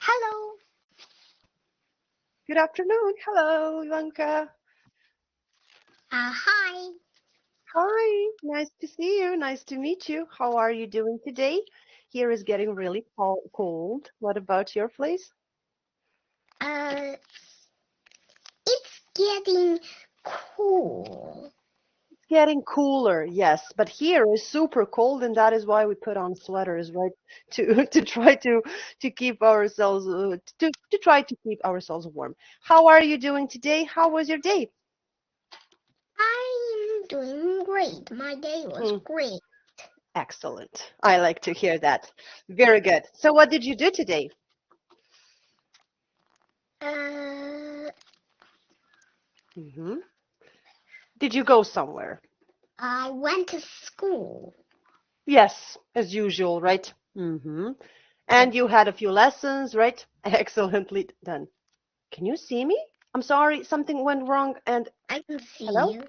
Hello. Good afternoon. Hello, Ivanka. Hi. Hi, nice to see you. Nice to meet you. How are you doing today? Here is getting really cold. What about your place? Uh, it's getting cool. It's getting cooler, yes, but here is super cold, and that is why we put on sweaters, right? To to try to keep ourselves to try to keep ourselves warm. How are you doing today? How was your day? I'm doing great. My day was Mm, great. excellent. I like to hear that. Very good. So, what did you do today? Uh, Hmm. Did you go somewhere? I went to school. Yes, as usual, right? Mm-hmm. Yep. And you had a few lessons, right? Excellently done. Can you see me? I'm sorry, something went wrong. And I can see hello? you.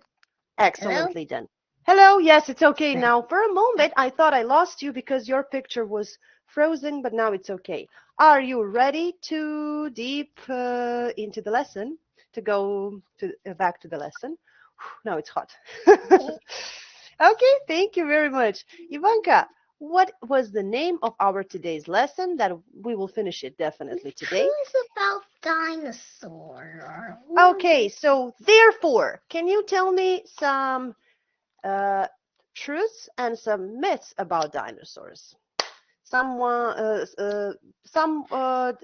Hello? Excellently done. Hello, yes, it's okay Right. now. For a moment, I thought I lost you because your picture was frozen, but now it's okay. Are you ready to deep into the lesson? To go to back to the lesson? Now it's hot. Okay. Okay, thank you very much. Ivanka, what was the name of our today's lesson that we will finish it definitely today? Who's about dinosaur? Or who's Okay, so therefore, can you tell me some uh, truths and some myths about dinosaurs? Some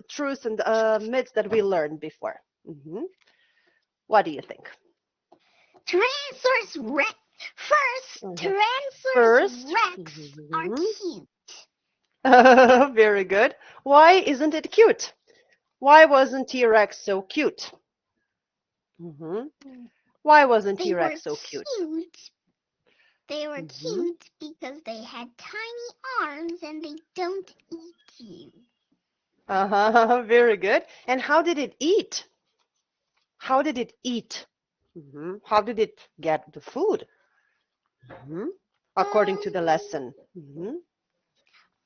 truths and myths that we learned before. Hmm. What do you think? Tyrannosaurus Rex? First, Mhm. Tyrannosaurus First, Rex are mhm. cute. Very good. Why isn't it cute? Why wasn't T-Rex so cute? Hmm. Why wasn't They were T-Rex so cute? cute. They were Hmm. cute because they had tiny arms and they don't eat you. Uh-huh. Very good. And how did it eat? How did it eat? How did it get the food? Hmm. According to the Um, lesson.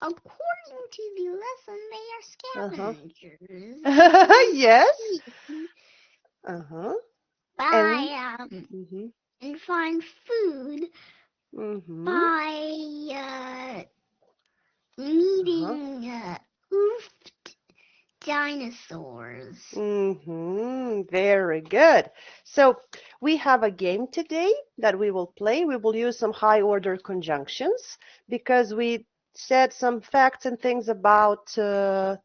according to the lesson, they Uh-huh. are scavengers and they Yes. eat Uh-huh. And by hmm and find food hmm by uh-huh. meeting hoofed dinosaurs. Very good. So we have a game today that we will play. We will use some high order conjunctions because we said some facts and things about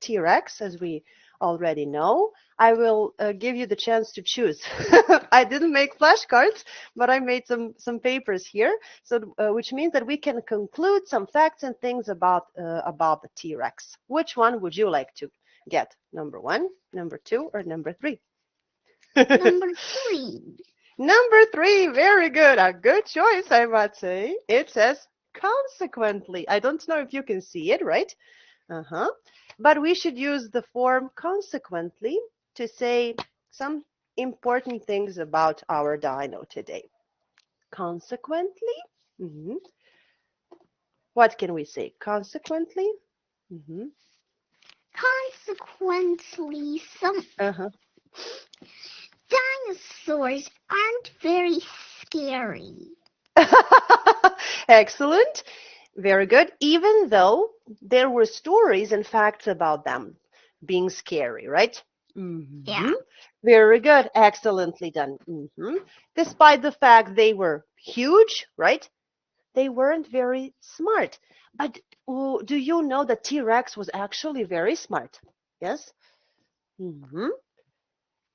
T-Rex, as we already know. I will give you the chance to choose. I didn't make flashcards, but I made some papers here, so which means that we can conclude some facts and things about the T-Rex. Which one would you like to get? Number one, number two, or number three? Number three. Number three, very good. A good choice, I must say. It says consequently. I don't know if you can see it, right? Uh-huh. But we should use the form consequently to say some important things about our dino today. Consequently, mhm. What can we say? Consequently, mhm. Consequently, some Uh-huh. dinosaurs aren't very scary. Excellent. Very good. Even though there were stories and facts about them being scary, right? Yeah. Very good. Excellently done. Despite the fact they were huge, right? They weren't very smart. But do you know that T-Rex was actually very smart? Yes? hmm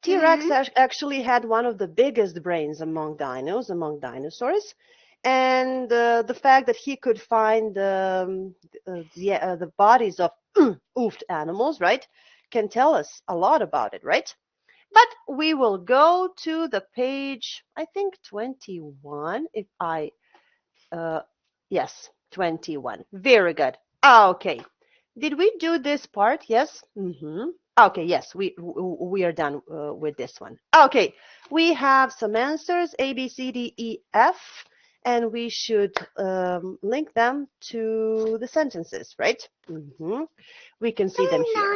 T-Rex Mm-hmm. actually had one of the biggest brains among dinosaurs. And the fact that he could find the bodies of oofed animals, right, can tell us a lot about it, right? But we will go to the page, I think 21, if I, uh, yes, 21. Very good. Okay. Did we do this part? Yes. Okay. Yes, we are done with this one. Okay. We have some answers A, B, C, D, E, F, and we should link them to the sentences, right? We can see them here.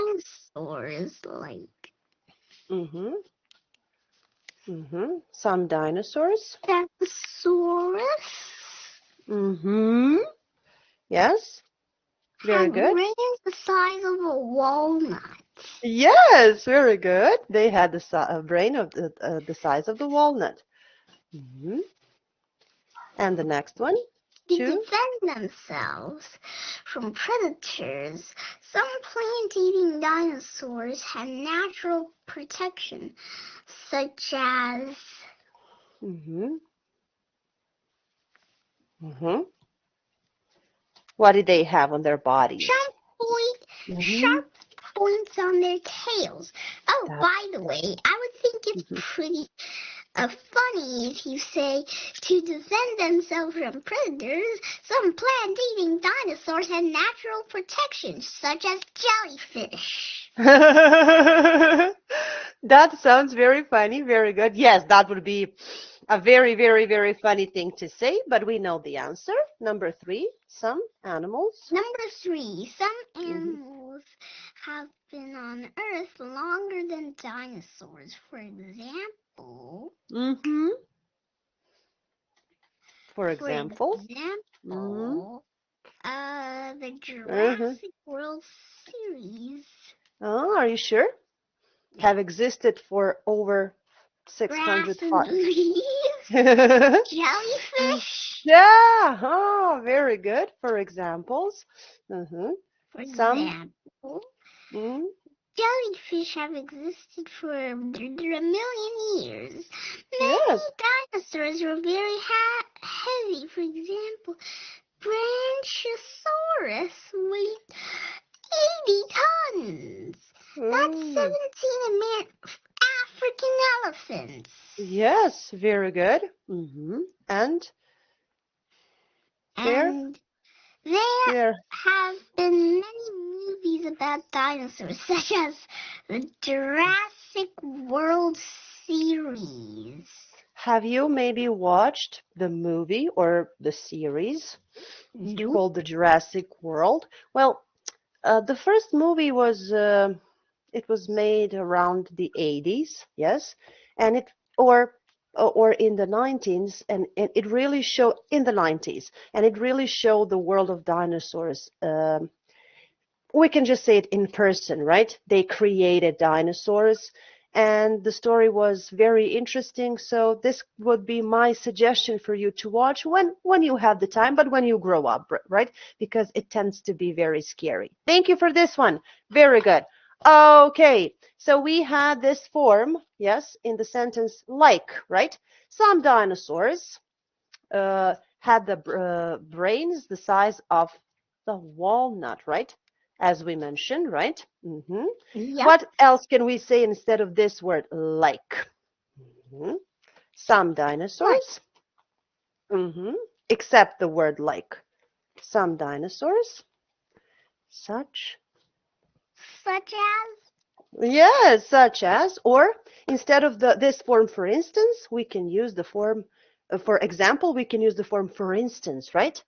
Dinosaurs, like Some dinosaurs. Stegosaurus. Yes, very Have good. brains the size of a walnut. Yes, very good. They had the brain of the size of the walnut. And the next one, To two. defend themselves from predators, some plant-eating dinosaurs had natural protection, such as What did they have on their bodies? sharp points on their tails. Oh, by the way, I would think it's pretty funny if you say, to defend themselves from predators, some plant-eating dinosaurs had natural protection, such as jellyfish. That sounds very funny, very good. Yes, that would be a very, very, very funny thing to say, but we know the answer. Number 3, some animals. Number 3, some animals have been on Earth longer than dinosaurs. For example, the Jurassic World series. Oh, are you sure? Have existed for over 600 Jellyfish. Yeah. Oh, very good. For examples. For example, jellyfish have existed for a million years. Many dinosaurs were very heavy. For example, Brachiosaurus weighed 80 tons. That's 17 African elephants. Yes, very good. And there have been many movies about dinosaurs, such as the Jurassic World series. Have you maybe watched the movie or the series called The Jurassic World? Well, the first movie was it was made around the 80s, yes, and it or in the 90s, and it really showed in the 90s, and it really showed the world of dinosaurs. We can just say it in person, right? They created dinosaurs, and the story was very interesting. So this would be my suggestion for you to watch when you have the time, but when you grow up, right? Because it tends to be very scary. Thank you for this one. Very good. Okay, so we had this form, yes, in the sentence like, right? Some dinosaurs had the brains the size of the walnut, right? As we mentioned, right? Yep. What else can we say instead of this word like? Some dinosaurs. Except the word like. Some dinosaurs. Such as? Yes, such as. Or instead of this form, for instance, we can use the form, for example, we can use the form for instance, right?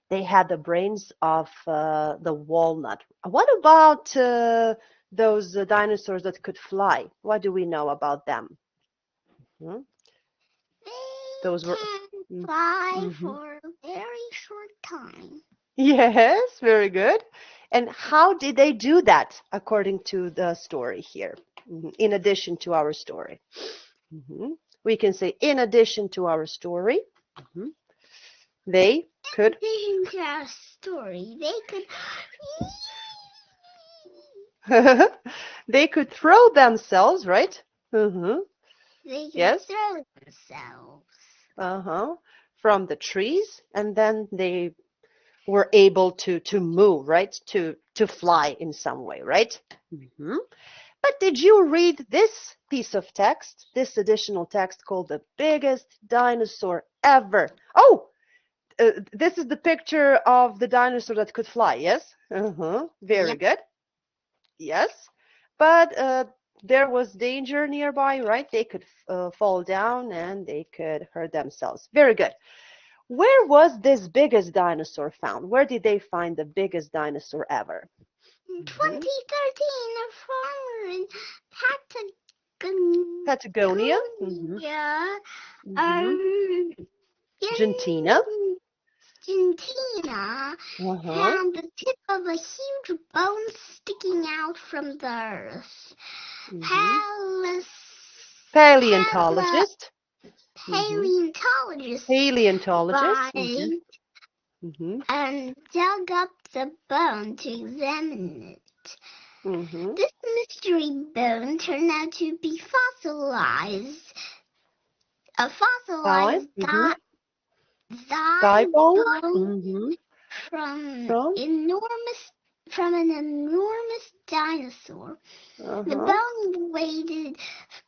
They had the brains of the walnut. What about those dinosaurs that could fly? What do we know about them? Those were fly for a very short time. Yes, very good. And how did they do that according to the story here? In addition to our story. We can say in addition to our story. They could. In addition to our story, they could throw themselves, right? They could throw themselves. From the trees, and then they were able to move, right? To fly in some way, right? But did you read this piece of text, this additional text called The Biggest Dinosaur Ever? Oh, this is the picture of the dinosaur that could fly, yes? Very good. Yes. But there was danger nearby, right? They could fall down and they could hurt themselves. Very good. Where was this biggest dinosaur found? Where did they find the biggest dinosaur ever? In Mhm. 2013, a farmer in Patagonia, Patagonia. Mhm. Mhm. um, Argentina. in Argentina, Uh-huh. found the tip of a huge bone sticking out from the earth. Mhm. Palis, Pala, Paleontologist. Mhm. Paleontologists Paleontologist. Mhm. arrived Mhm. and dug up the bone to examine it. Mhm. This mystery bone turned out to be fossilized, a Five. fossilized Mhm. thigh Thigh bone. bone Mhm. from From. an enormous dinosaur. The Uh-huh. bone weighed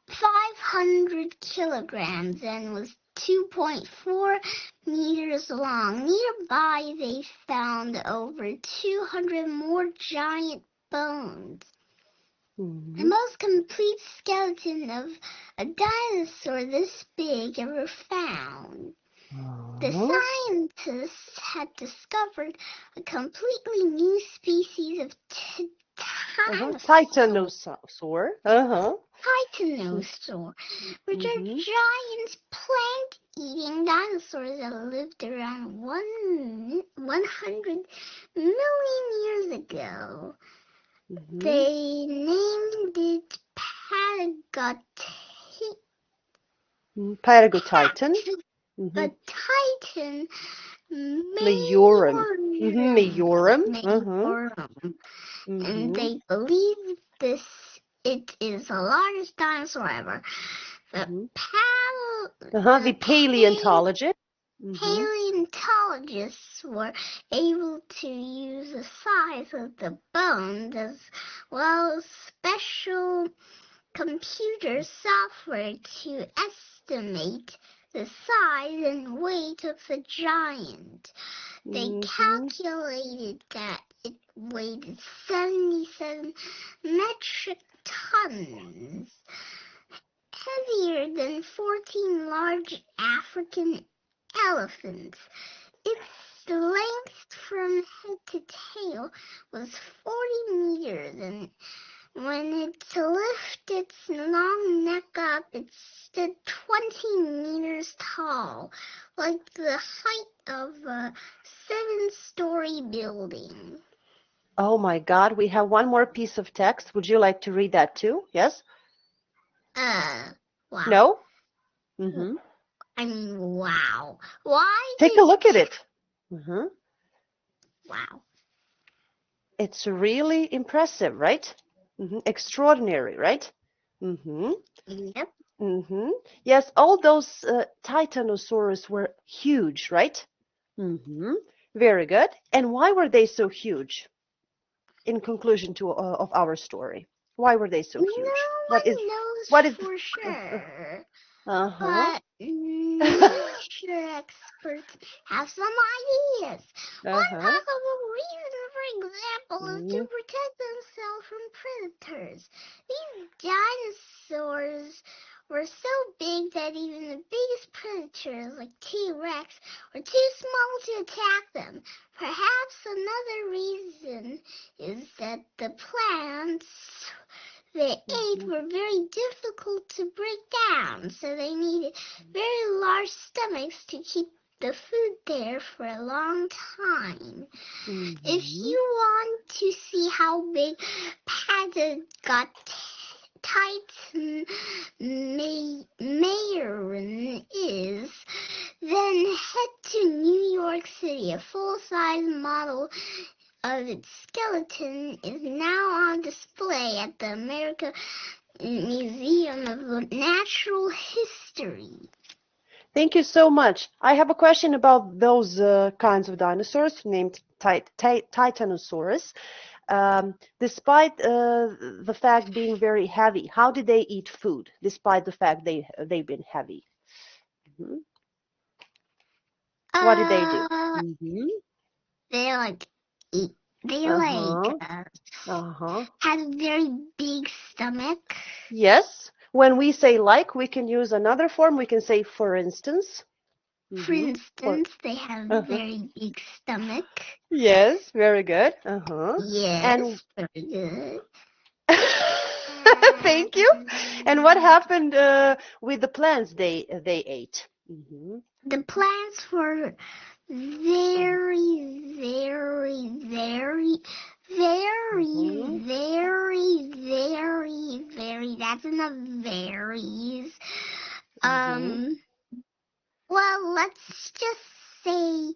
500 kilograms and was 2.4 meters long. Nearby, they found over 200 more giant bones. The Mhm. most complete skeleton of a dinosaur this big ever found. The Uh-huh. scientists had discovered a completely new species of Uh-huh. titanosaur, Titanosaur. Uh-huh. titanosaur, which are Mhm. giant plant-eating dinosaurs that lived around 100 million years ago. Mhm. They named it Patagotitan. Mhm. Patagotitan Majorum. Mhm. majorum. Majorum. Uh-huh. Majorum. And Mhm. they believe it is the largest dinosaur ever. The Mhm. pal Uh-huh. The the pa- paleontologist. Mhm. paleontologists were able to use the size of the bones as well as special computer software to estimate the size and weight of the giant. They Mhm. calculated that it weighed 77 metric tons, heavier than 14 large African elephants. Its length from head to tail was 40 meters, and when it lifted its long neck up, it stood 20 meters tall, like the height of a 7-story building. Oh my God, we have one more piece of text. Would you like to read that too? Yes? Uh, wow. No? Mm-hmm. I mean, wow. Why Take a did, look at it. Mm-hmm. wow. It's really impressive, right? Mm-hmm. Extraordinary, right? Mm-hmm. Yep. Mm-hmm. Yes, all those Titanosaurus were huge, right? Mm-hmm. Very good. And why were they so huge? In conclusion to of our story, why were they so huge? No What is one knows what is? for sure. Uh-huh. But nature experts have some ideas. One Uh-huh. possible reason, for example, is to Mhm. protect themselves from predators. These dinosaurs were so big that even the biggest predators, like T-Rex, were too small to attack them. Perhaps another reason is that the plants they ate Mhm. were very difficult to break down, so they needed very large stomachs to keep the food there for a long time. If Mhm. you want to see how big Titan Mayoran is, then head to New York City. A full-size model of its skeleton is now on display at the American Museum of Natural History. Thank you so much. I have a question about those kinds of dinosaurs named Titanosaurus. Despite the fact being very heavy, how did they eat food? Despite the fact they've been heavy, Mhm. What did they do? Uh, Mhm. they like eat. They Uh-huh. Uh-huh. had a very big stomach. Yes. When we say like, we can use another form. We can say for instance. For instance, they have a uh-huh. very big stomach. Yes, very good. Uh-huh. Yes, very good. Thank you. And what happened with the plants they ate? The plants were very, very, very, very, Mhm. very, very, very. That's enough varies. Mhm. Well, let's just say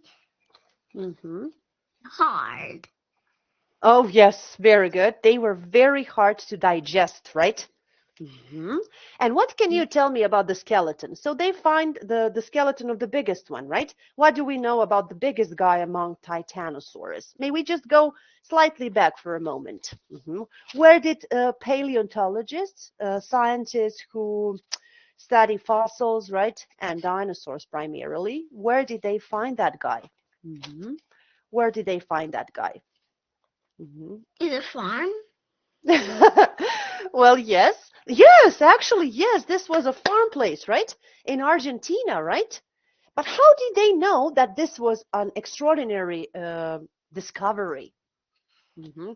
Mhm. hard. Oh, yes, very good. They were very hard to digest, right? And what can you tell me about the skeleton? So they find the skeleton of the biggest one, right? What do we know about the biggest guy among Titanosaurs? May we just go slightly back for a moment? Where did paleontologists, scientists who study fossils, right, and dinosaurs primarily, where did they find that guy? Where did they find that guy? In a farm? Well, yes. Yes, actually, yes. This was a farm place, right? In Argentina, right? But how did they know that this was an extraordinary discovery? hmm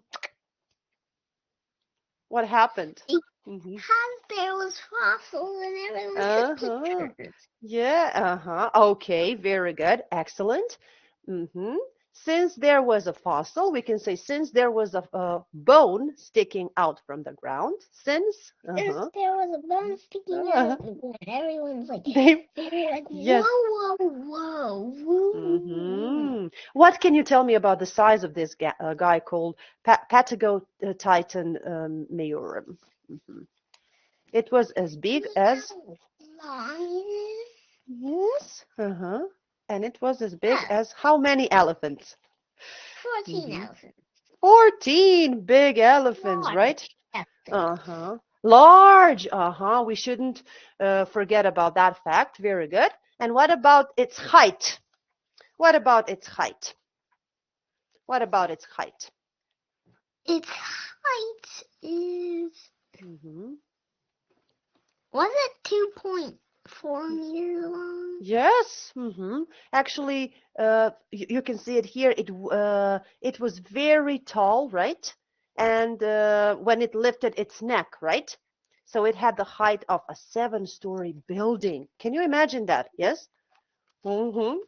What happened? hmm Because there was fossils and everyone took Uh-huh. pictures. Yeah, uh-huh. Okay, very good. Excellent. hmm Since there was a fossil, we can say since there was a bone sticking out from the ground, since, If uh-huh. there was a bone sticking Uh, out, everyone's like, they, they're like, yes. whoa, whoa, whoa, woo. What can you tell me about the size of this guy called Patagotitan majorum? hmm It was as big See as, how long it is? yes, uh-huh. And it was as big Yes, as how many elephants? 14 hmm elephants. 14 big elephants, right? Large, epic. Uh-huh. Large, uh-huh. We shouldn't forget about that fact. Very good. And what about its height? What about its height? What about its height? Its height is, hmm was it 2.4 meters long? Yes. Actually, you can see it here. It was very tall, right? And when it lifted its neck, right? So it had the height of a seven-story building. Can you imagine that? Yes.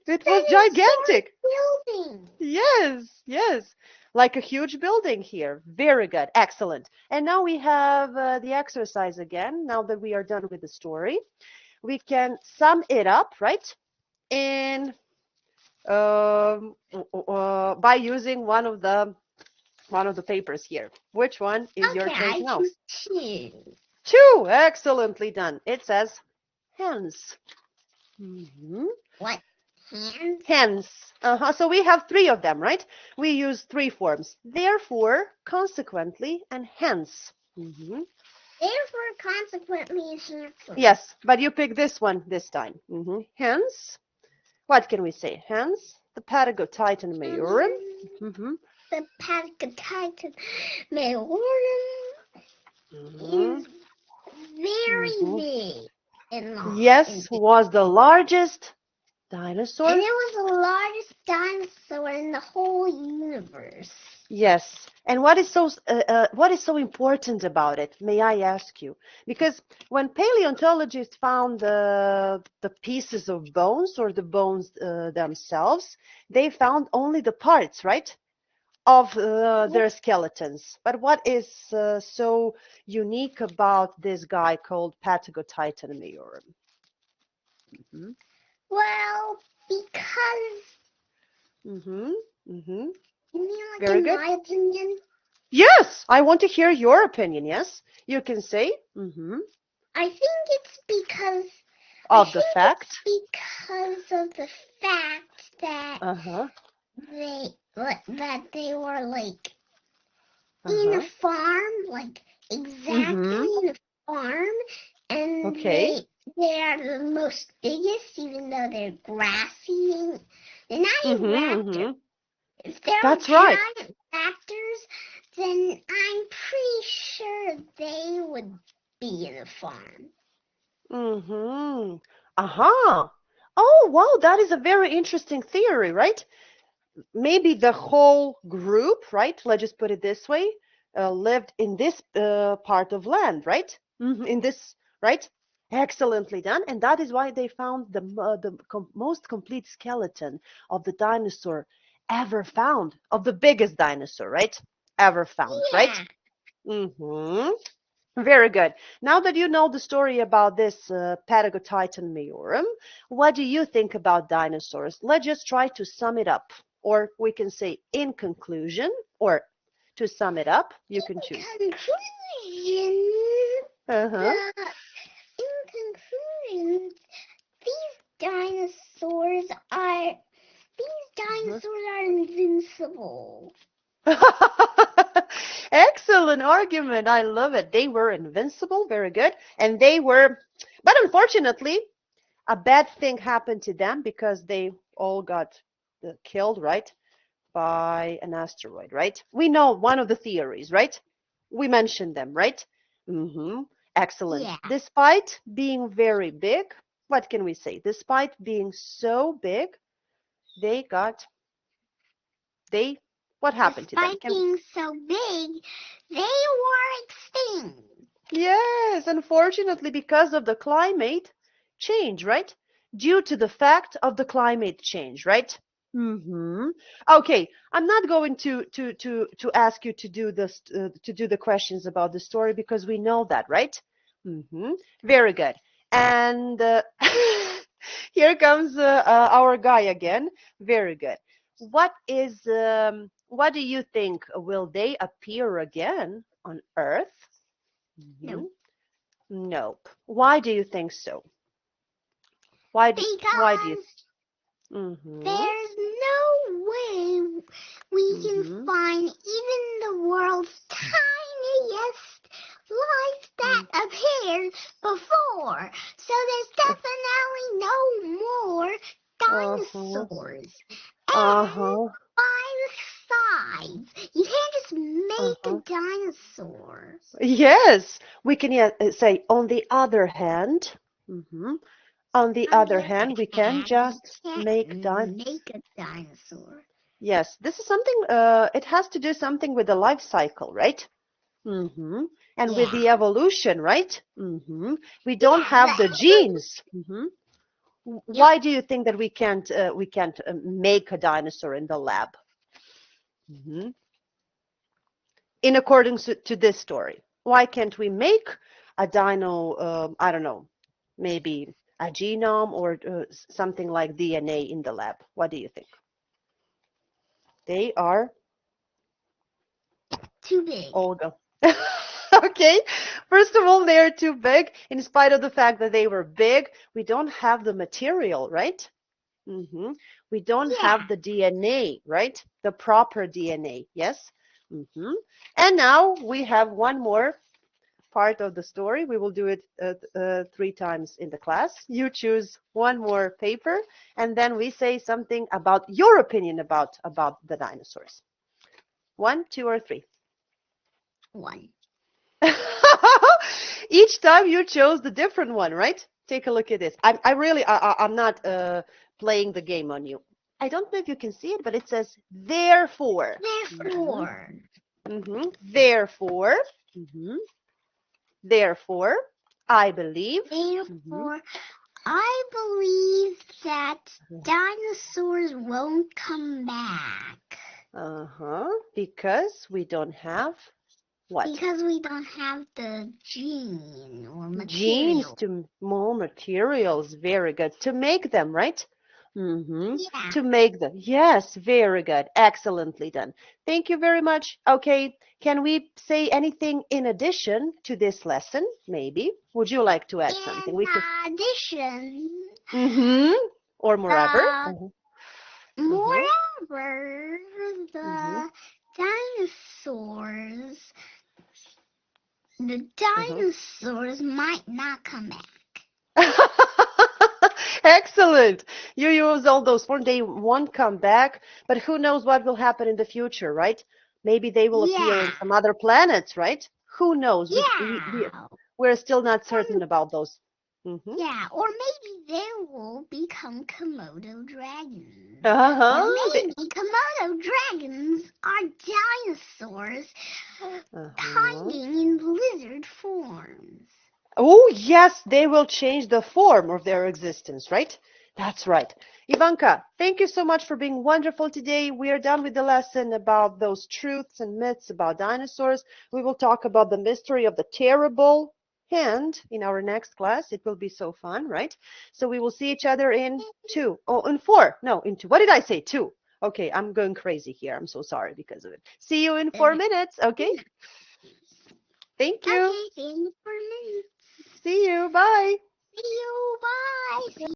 It was 7-story gigantic. building. Yes, yes. Like a huge building here. Very good. Excellent. And now we have the exercise again. Now that we are done with the story, we can sum it up, right? In by using one of the papers here. Which one is your Okay, choice I now? choose 2. Two. Excellently done. It says hens. Mhm. What? Hands? Hence, so we have three of them, right? We use three forms. Therefore, consequently, and hence. Therefore, consequently, is handsome. Yes, but you pick this one this time. Hence, what can we say? Hence, the Patagotitan majorum. The Patagotitan majorum Mhm. is very Mhm. big and long. Yes, was the largest And dinosaur. it was the largest dinosaur in the whole universe. Yes. And what is so important about it? May I ask you? Because when paleontologists found the pieces of bones or the bones themselves, they found only the parts, right, of their skeletons. But what is so unique about this guy called Patagotitan majorum? Mm-hmm. Well, because, Mm-hmm. Mm-hmm. you mean like Very in good. my opinion? Yes, I want to hear your opinion. Yes, you can say. Mm-hmm. I think it's because I Of the think fact. it's because of the fact that Uh-huh. they were like in a Uh-huh. farm, like Mm-hmm. exactly in a farm, and Okay. they are the most biggest, even though they're grass eating. They're not even Mm-hmm. raptors. Mm-hmm. If they're That's right. giant raptors, then I'm pretty sure they would be in a farm. Mm-hmm. Uh-huh. Oh, wow, that is a very interesting theory, right? Maybe the whole group, right? Let's just put it this way, lived in this part of land, right? In this, right? Excellently done. And that is why they found the most complete skeleton of the dinosaur ever found, of the biggest dinosaur, right? Ever found, right? Yeah. Mm-hmm. Very good. Now that you know the story about this Patagotitan majorum, what do you think about dinosaurs? Let's just try to sum it up. Or we can say in conclusion, or to sum it up, you can choose. Conclusion. Uh-huh. In conclusion, these dinosaurs are invincible. Excellent argument. I love it. They were invincible. Very good. And they were, but unfortunately, a bad thing happened to them because they all got killed, right? By an asteroid, right? We know one of the theories, right? We mentioned them, right? Mm-hmm. Excellent. Yeah. Despite being very big, what can we say? Despite being so big, they got, what happened to them? Despite being so big, they were extinct. Yes, unfortunately, because of the climate change, right? Due to the fact of the climate change, right? Mm-hmm. Okay, I'm not going to ask you to do this to do the questions about the story because we know that, right? Mm-hmm. Very good. And here comes our guy again. Very good. What do you think? Will they appear again on Earth? Mm-hmm. No. Nope. Why do you think so? Why do you? Because Mm-hmm. there's no way we can find even the world's tiniest life that appeared before. So there's definitely no more dinosaurs. And by the size, you can't just make a dinosaur. Yes, we can say on the other hand. Mm-hmm. On the other hand, we can just make a dinosaur. Yes, this is something, it has to do something with the life cycle, right? Mm-hmm. And with the evolution, right? Mm-hmm. We don't have the genes. Mm-hmm. Why do you think that we can't make a dinosaur in the lab? Mm-hmm. In accordance to this story, why can't we make a dino, I don't know, maybe a genome or something like DNA in the lab? What do you think? They are too big. Olga. Okay, first of all, they're too big. In spite of the fact that they were big, we don't have the material, right? Mm-hmm. We don't have the DNA, right? The proper DNA, yes? Mm-hmm. And now we have one more part of the story. We will do it 3 times in the class. You choose one more paper, and then we say something about your opinion about the dinosaurs. 1, 2, or 3? 1. Each time you chose the different one, right? Take a look at this. I'm not playing the game on you. I don't know if you can see it, but it says therefore. Therefore. Mm-hmm. Therefore. Mm-hmm. Therefore, I believe. Therefore, I believe that dinosaurs won't come back. Because we don't have what? Because we don't have the gene or material. Genes to more materials. Very good. To make them, right? Mm-hmm. Yeah. To make them. Yes, very good. Excellently done. Thank you very much. Okay, can we say anything in addition to this lesson? Maybe. Would you like to add something? In addition. Mm-hmm. Or moreover. Moreover, the dinosaurs might not come back. Excellent. You use all those forms. They won't come back, but who knows what will happen in the future, right? Maybe they will appear in some other planets, right? Who knows? Yeah. We're still not certain about those. Mm-hmm. Yeah, or maybe they will become Komodo dragons. Or Uh-huh. maybe Komodo dragons are dinosaurs Uh-huh. hiding in lizard forms. Oh, yes, they will change the form of their existence, right? That's right. Ivanka, thank you so much for being wonderful today. We are done with the lesson about those truths and myths about dinosaurs. We will talk about the mystery of the terrible hand in our next class. It will be so fun, right? So we will see each other in two. Oh, in four. No, in two. What did I say? Two. Okay, I'm going crazy here. I'm so sorry because of it. See you in 4 minutes. Okay. Thank you. Okay, see you for a minute. See you. Bye. See you. Bye. See